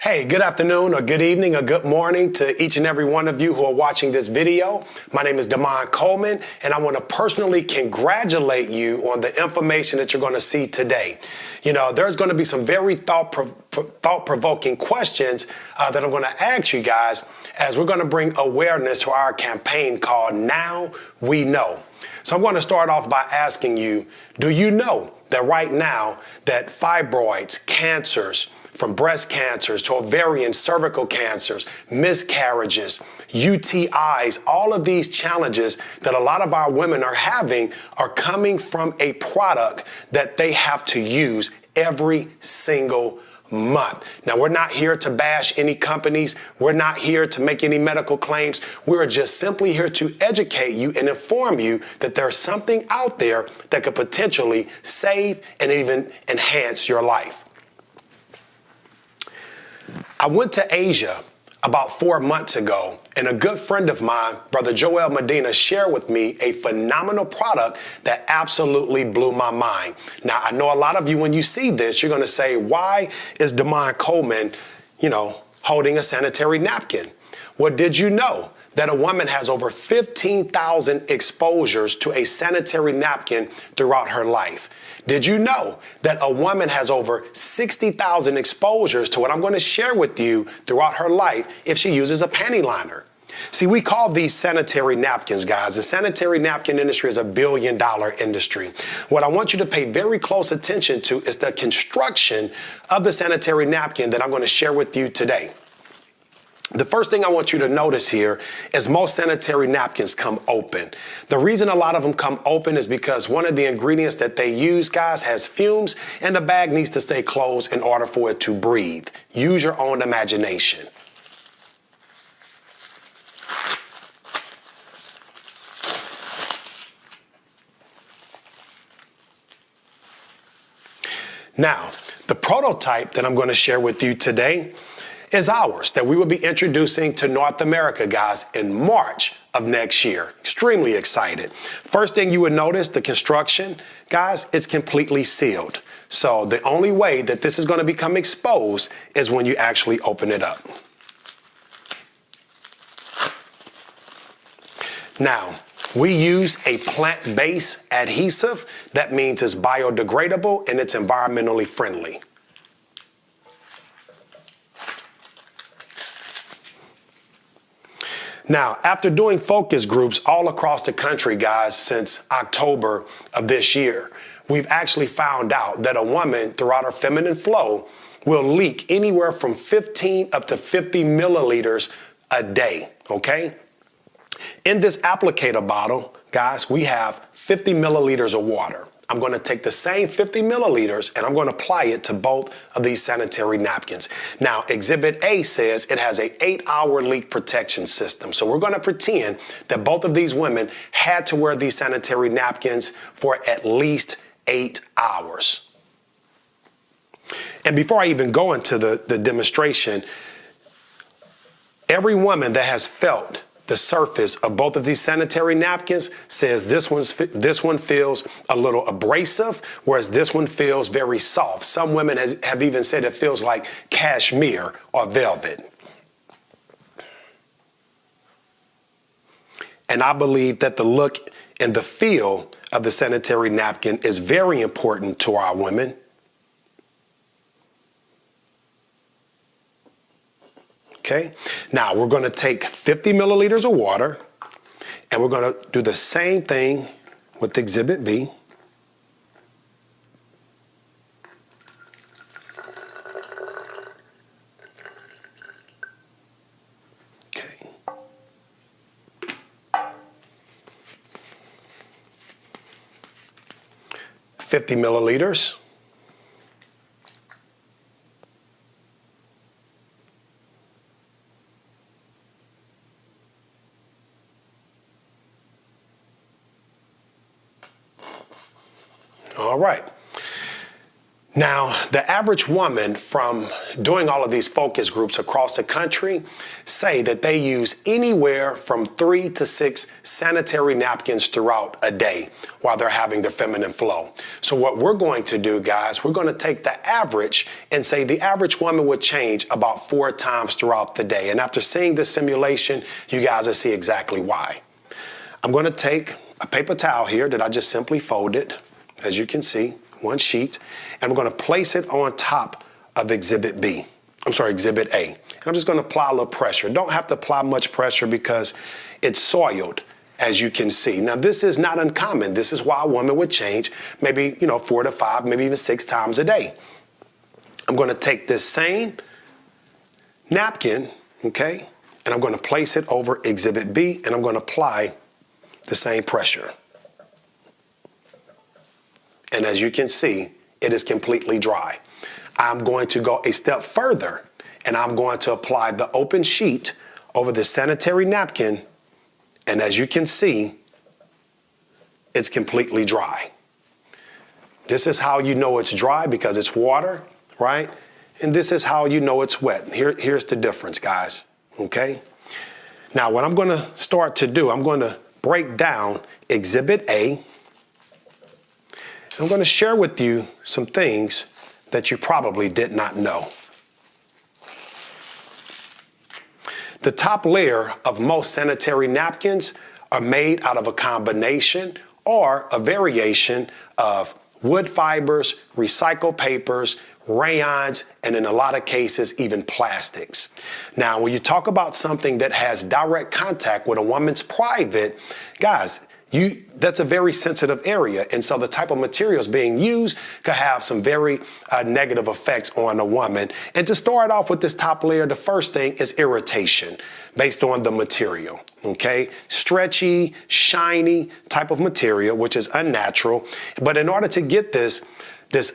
Hey, good afternoon or good evening or good morning to each and every one of you who are watching this video. My name is Damon Coleman, and I want to personally congratulate you on the information that you're going to see today. You know, there's going to be some very thought-provoking questions that I'm going to ask you guys as we're going to bring awareness to our campaign called Now We Know. So I'm going to start off by asking you, do you know that right now that fibroids, cancers, from breast cancers to ovarian, cervical cancers, miscarriages, UTIs, all of these challenges that a lot of our women are having are coming from a product that they have to use every single month. Now, we're not here to bash any companies. We're not here to make any medical claims. We're just simply here to educate you and inform you that there's something out there that could potentially save and even enhance your life. I went to Asia about 4 months ago, and a good friend of mine, Brother Joel Medina, shared with me a phenomenal product that absolutely blew my mind. Now, I know a lot of you, when you see this, you're going to say, why is Damon Coleman, holding a sanitary napkin? Well, did you know that a woman has over 15,000 exposures to a sanitary napkin throughout her life? Did you know that a woman has over 60,000 exposures to what I'm going to share with you throughout her life if she uses a panty liner? See, we call these sanitary napkins, guys. The sanitary napkin industry is $1 billion industry. What I want you to pay very close attention to is the construction of the sanitary napkin that I'm going to share with you today. The first thing I want you to notice here is most sanitary napkins come open. The reason a lot of them come open is because one of the ingredients that they use, guys, has fumes, and the bag needs to stay closed in order for it to breathe. Use your own imagination. Now, the prototype that I'm going to share with you today is ours, that we will be introducing to North America, guys, in March of next year. Extremely excited. First thing you would notice, the construction, guys, it's completely sealed. So the only way that this is going to become exposed is when you actually open it up. Now, we use a plant-based adhesive. That means it's biodegradable and it's environmentally friendly. Now, after doing focus groups all across the country, guys, since October of this year, we've actually found out that a woman throughout her feminine flow will leak anywhere from 15 up to 50 milliliters a day, okay? In this applicator bottle, guys, we have 50 milliliters of water. I'm going to take the same 50 milliliters and I'm going to apply it to both of these sanitary napkins. Now, Exhibit A says it has an 8-hour leak protection system. So we're going to pretend that both of these women had to wear these sanitary napkins for at least 8 hours. And before I even go into the demonstration, every woman that has felt the surface of both of these sanitary napkins says this one feels a little abrasive, whereas this one feels very soft. Some women have even said it feels like cashmere or velvet. And I believe that the look and the feel of the sanitary napkin is very important to our women. Okay, now we're going to take 50 milliliters of water and we're going to do the same thing with Exhibit B. Okay. $50 milliliters. All right. Now, the average woman from doing all of these focus groups across the country say that they use anywhere from 3 to 6 sanitary napkins throughout a day while they're having their feminine flow. So what we're going to do, guys, we're going to take the average and say the average woman would change about 4 times throughout the day. And after seeing this simulation, you guys will see exactly why. I'm going to take a paper towel here that I just simply folded, as you can see. One sheet, and we're going to place it on top of Exhibit A. And I'm just going to apply a little pressure. Don't have to apply much pressure because it's soiled, as you can see. Now, this is not uncommon. This is why a woman would change maybe, 4 to 5, maybe even 6 times a day. I'm going to take this same napkin, okay, and I'm going to place it over Exhibit B, and I'm going to apply the same pressure. And as you can see, it is completely dry. I'm going to go a step further, and I'm going to apply the open sheet over the sanitary napkin. And as you can see, it's completely dry. This is how you know it's dry, because it's water, right? And this is how you know it's wet. Here's the difference, guys, okay? Now, what I'm going to start to do, I'm going to break down Exhibit A. I'm going to share with you some things that you probably did not know. The top layer of most sanitary napkins are made out of a combination or a variation of wood fibers, recycled papers, rayons, and in a lot of cases, even plastics. Now, when you talk about something that has direct contact with a woman's private, guys, that's a very sensitive area. And so the type of materials being used could have some very negative effects on a woman. And to start off with this top layer, the first thing is irritation based on the material, okay? Stretchy, shiny type of material, which is unnatural. But in order to get this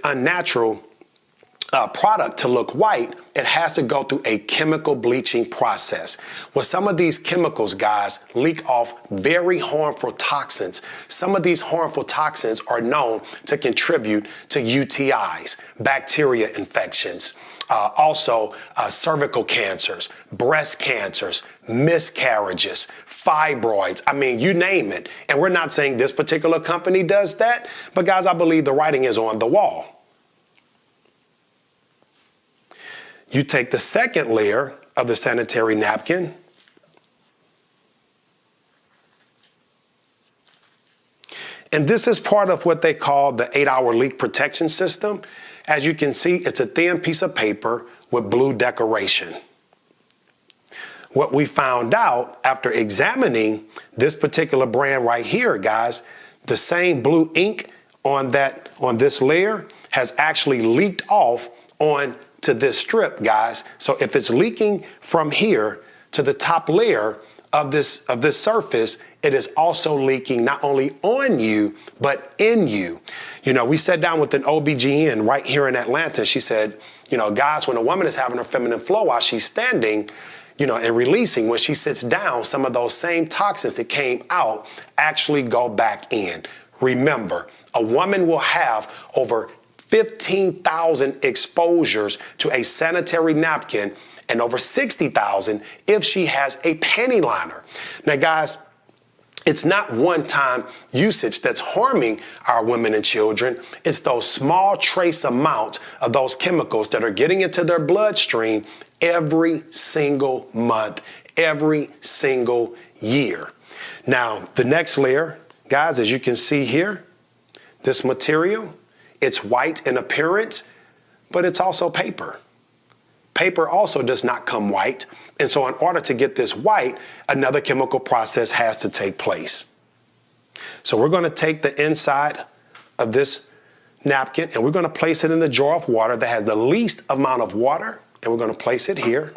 unnatural product to look white, it has to go through a chemical bleaching process. Well, some of these chemicals, guys, leak off very harmful toxins. Some of these harmful toxins are known to contribute to UTIs, bacteria infections, also cervical cancers, breast cancers, miscarriages, fibroids. I mean, you name it. And we're not saying this particular company does that, but guys, I believe the writing is on the wall. You take the second layer of the sanitary napkin, and this is part of what they call the 8-hour leak protection system. As you can see, it's a thin piece of paper with blue decoration. What we found out after examining this particular brand right here, guys, the same blue ink on this layer has actually leaked off on to this strip, guys. So if it's leaking from here to the top layer of this surface, it is also leaking not only on you, but in you. We sat down with an OBGYN right here in Atlanta. She said, guys, when a woman is having her feminine flow while she's standing, and releasing, when she sits down, some of those same toxins that came out actually go back in. Remember, a woman will have over 15,000 exposures to a sanitary napkin and over 60,000 if she has a panty liner. Now, guys, it's not one-time usage that's harming our women and children. It's those small trace amounts of those chemicals that are getting into their bloodstream every single month, every single year. Now, the next layer, guys, as you can see here, this material, it's white in appearance, but it's also paper. Paper also does not come white. And so in order to get this white, another chemical process has to take place. So we're going to take the inside of this napkin and we're going to place it in the jar of water that has the least amount of water. And we're going to place it here.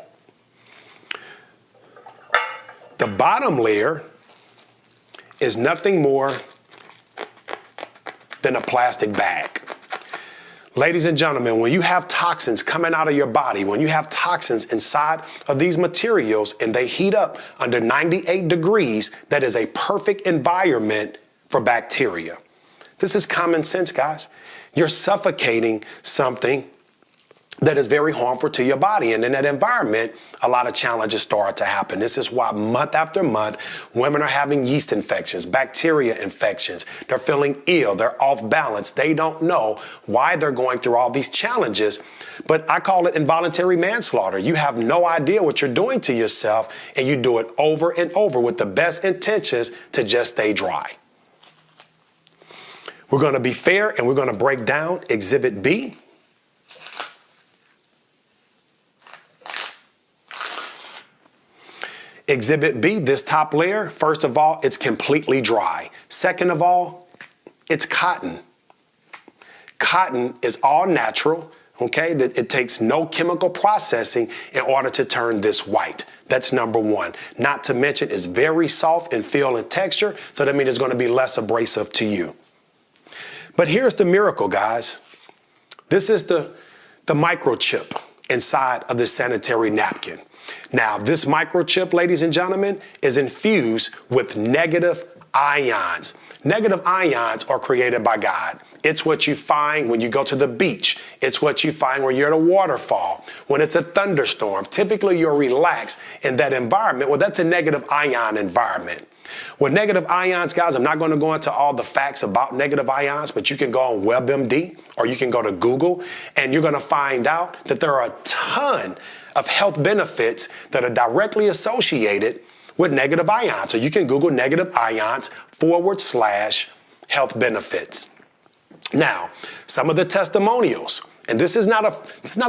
The bottom layer is nothing more than a plastic bag. Ladies and gentlemen, when you have toxins coming out of your body, when you have toxins inside of these materials and they heat up under 98 degrees, that is a perfect environment for bacteria. This is common sense, guys. you're suffocating something that is very harmful to your body. And in that environment, a lot of challenges start to happen. This is why month after month, women are having yeast infections, bacteria infections. They're feeling ill. They're off balance. They don't know why they're going through all these challenges. But I call it involuntary manslaughter. You have no idea what you're doing to yourself, and you do it over and over with the best intentions to just stay dry. We're going to be fair, and we're going to break down Exhibit B. Exhibit B, this top layer, first of all, it's completely dry. Second of all, it's cotton. Cotton is all natural, okay? It takes no chemical processing in order to turn this white. That's number one. Not to mention it's very soft in feel and texture, so that means it's going to be less abrasive to you. But here's the miracle, guys. This is the microchip inside of this sanitary napkin. Now, this microchip, ladies and gentlemen, is infused with negative ions. Negative ions are created by God. It's what you find when you go to the beach. It's what you find when you're at a waterfall. When it's a thunderstorm, typically you're relaxed in that environment. Well, that's a negative ion environment. With negative ions, guys, I'm not going to go into all the facts about negative ions, but you can go on WebMD or you can go to Google, and you're going to find out that there are a ton of health benefits that are directly associated with negative ions. So you can Google negative ions / health benefits. Now, some of the testimonials, and this is not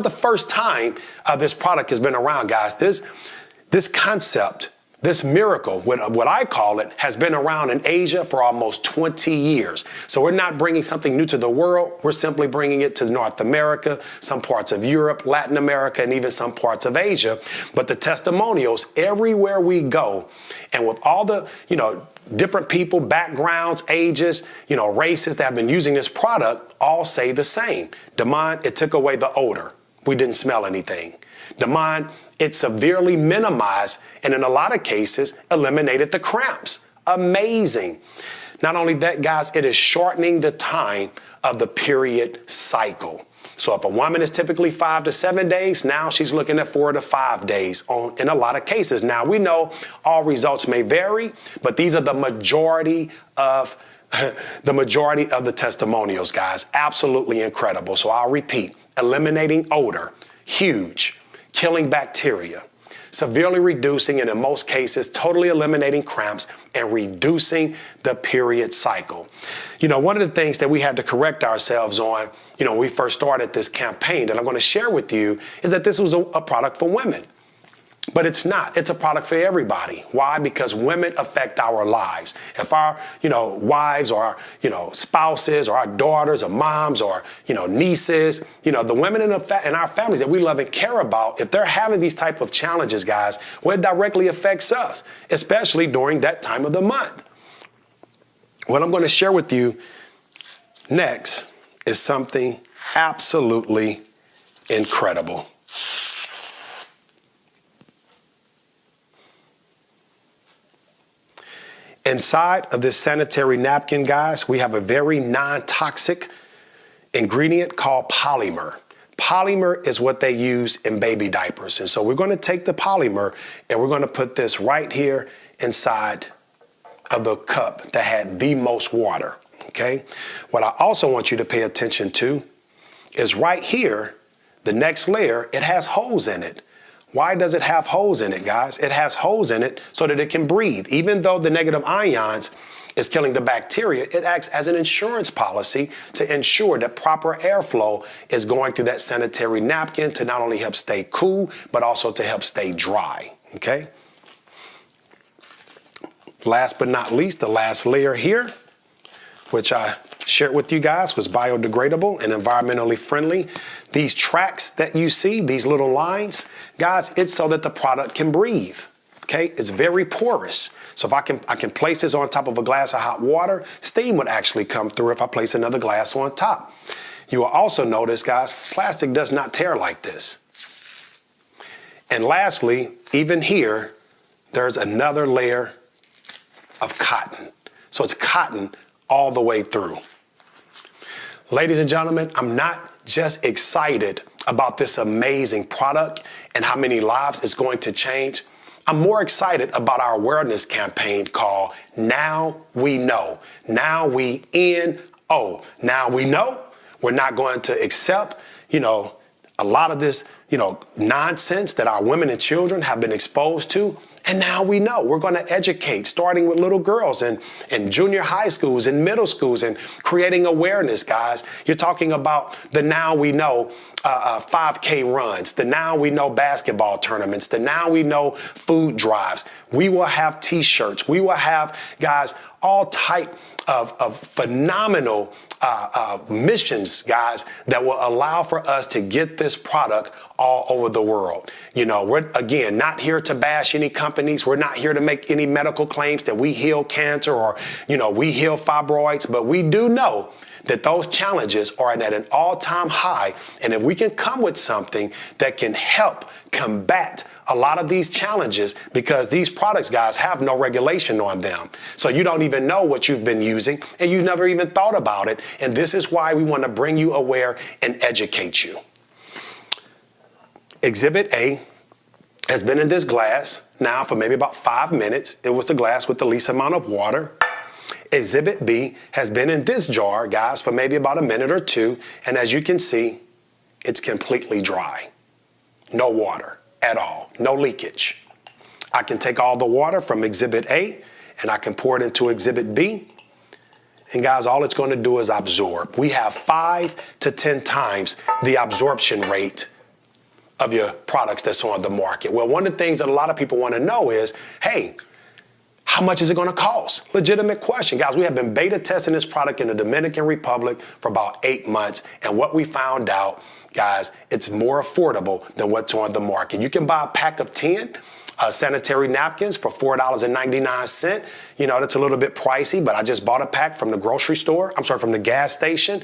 the first time this product has been around, guys. This concept, this miracle, what I call it, has been around in Asia for almost 20 years. So we're not bringing something new to the world. We're simply bringing it to North America, some parts of Europe, Latin America, and even some parts of Asia. But the testimonials everywhere we go, and with all the, different people, backgrounds, ages, races that have been using this product, all say the same. Damon, it took away the odor. We didn't smell anything. Damon, it severely minimized and in a lot of cases eliminated the cramps. Amazing. Not only that, guys, it is shortening the time of the period cycle. So if a woman is typically 5 to 7 days, now she's looking at 4 to 5 days in a lot of cases. Now, we know all results may vary, but these are the majority of the testimonials, guys. Absolutely incredible. So I'll repeat, eliminating odor, huge. Killing bacteria, severely reducing, and in most cases, totally eliminating cramps and reducing the period cycle. One of the things that we had to correct ourselves on, when we first started this campaign that I'm going to share with you, is that this was a product for women. But it's not. It's a product for everybody. Why? Because women affect our lives. If our, wives or our, spouses or our daughters or moms or, nieces, the women in our families that we love and care about, if they're having these type of challenges, guys, well, it directly affects us, especially during that time of the month. What I'm going to share with you next is something absolutely incredible. Inside of this sanitary napkin, guys, we have a very non-toxic ingredient called polymer. Polymer is what they use in baby diapers. And so we're going to take the polymer and we're going to put this right here inside of the cup that had the most water. Okay. What I also want you to pay attention to is right here, the next layer, it has holes in it. Why does it have holes in it, guys? It has holes in it so that it can breathe. Even though the negative ions is killing the bacteria, it acts as an insurance policy to ensure that proper airflow is going through that sanitary napkin to not only help stay cool, but also to help stay dry, okay? Last but not least, the last layer here, which I shared with you guys, was biodegradable and environmentally friendly. These tracks that you see, these little lines, guys, it's so that the product can breathe, okay? It's very porous. So if I can place this on top of a glass of hot water, steam would actually come through if I place another glass on top. You will also notice, guys, plastic does not tear like this. And lastly, even here, there's another layer of cotton. So it's cotton all the way through. Ladies and gentlemen, I'm not just excited about this amazing product and how many lives it's going to change. I'm more excited about our awareness campaign called Now We Know. Now we N-O. Now we know we're not going to accept, a lot of this, nonsense that our women and children have been exposed to. And now we know we're going to educate, starting with little girls in junior high schools and middle schools, and creating awareness, guys. You're talking about the Now We Know 5K runs, the Now We Know basketball tournaments, the Now We Know food drives. We will have T-shirts. We will have, guys, all type of phenomenal missions, guys, that will allow for us to get this product all over the world. We're, again, not here to bash any companies. We're not here to make any medical claims that we heal cancer or, we heal fibroids, but we do know that those challenges are at an all-time high. And if we can come with something that can help combat a lot of these challenges, because these products, guys, have no regulation on them. So you don't even know what you've been using, and you've never even thought about it. And this is why we want to bring you aware and educate you. Exhibit A has been in this glass now for maybe about 5 minutes. It was the glass with the least amount of water. Exhibit B has been in this jar, guys, for maybe about a minute or two. And as you can see, it's completely dry. No water at all, no leakage. I can take all the water from Exhibit A and I can pour it into Exhibit B. And guys, all it's going to do is absorb. We have 5 to 10 times the absorption rate of your products that's on the market. Well, one of the things that a lot of people want to know is, hey, how much is it going to cost? Legitimate question. Guys, we have been beta testing this product in the Dominican Republic for about 8 months. And what we found out, guys, it's more affordable than what's on the market. You can buy a pack of 10 sanitary napkins for $4.99. That's a little bit pricey, but I just bought a pack from the grocery store. From the gas station.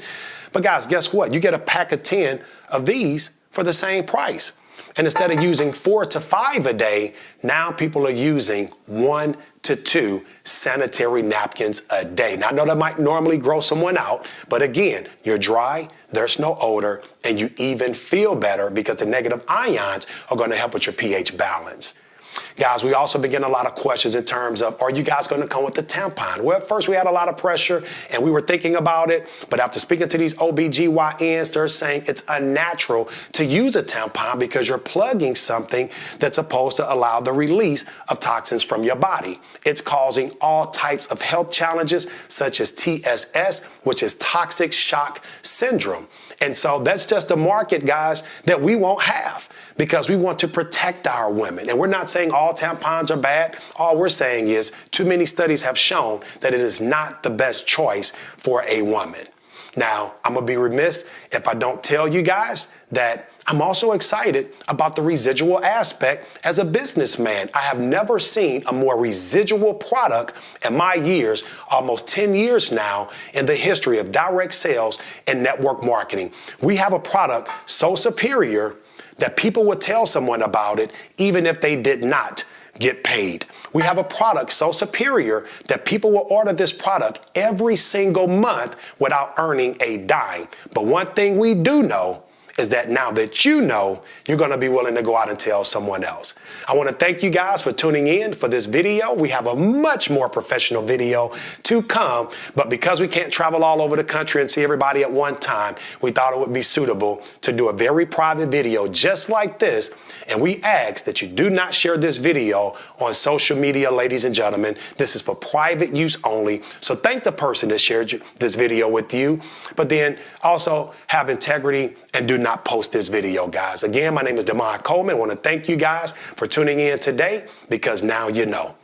But guys, guess what? You get a pack of 10 of these for the same price. And instead of using 4 to 5 a day, now people are using 1 to 2 sanitary napkins a day. Now, I know that might normally gross someone out, but again, you're dry, there's no odor, and you even feel better because the negative ions are going to help with your pH balance. Guys, we also begin a lot of questions in terms of, are you guys going to come with the tampon? Well, at first we had a lot of pressure and we were thinking about it. But after speaking to these OBGYNs, they're saying it's unnatural to use a tampon because you're plugging something that's supposed to allow the release of toxins from your body. It's causing all types of health challenges such as TSS, which is toxic shock syndrome. And so that's just a market, guys, that we won't have, because we want to protect our women. And we're not saying all tampons are bad. All we're saying is too many studies have shown that it is not the best choice for a woman. Now, I'm going to be remiss if I don't tell you guys that I'm also excited about the residual aspect as a businessman. I have never seen a more residual product in my years, almost 10 years now, in the history of direct sales and network marketing. We have a product so superior that people would tell someone about it even if they did not get paid. We have a product so superior that people will order this product every single month without earning a dime. But one thing we do know is that now that you know, you're going to be willing to go out and tell someone else. I want to thank you guys for tuning in for this video. We have a much more professional video to come, but because we can't travel all over the country and see everybody at one time, we thought it would be suitable to do a very private video just like this. And we ask that you do not share this video on social media, ladies and gentlemen. This is for private use only. So thank the person that shared this video with you, but then also have integrity and do not post this video, guys. Again, my name is Damon Coleman. I want to thank you guys for tuning in today, because now you know.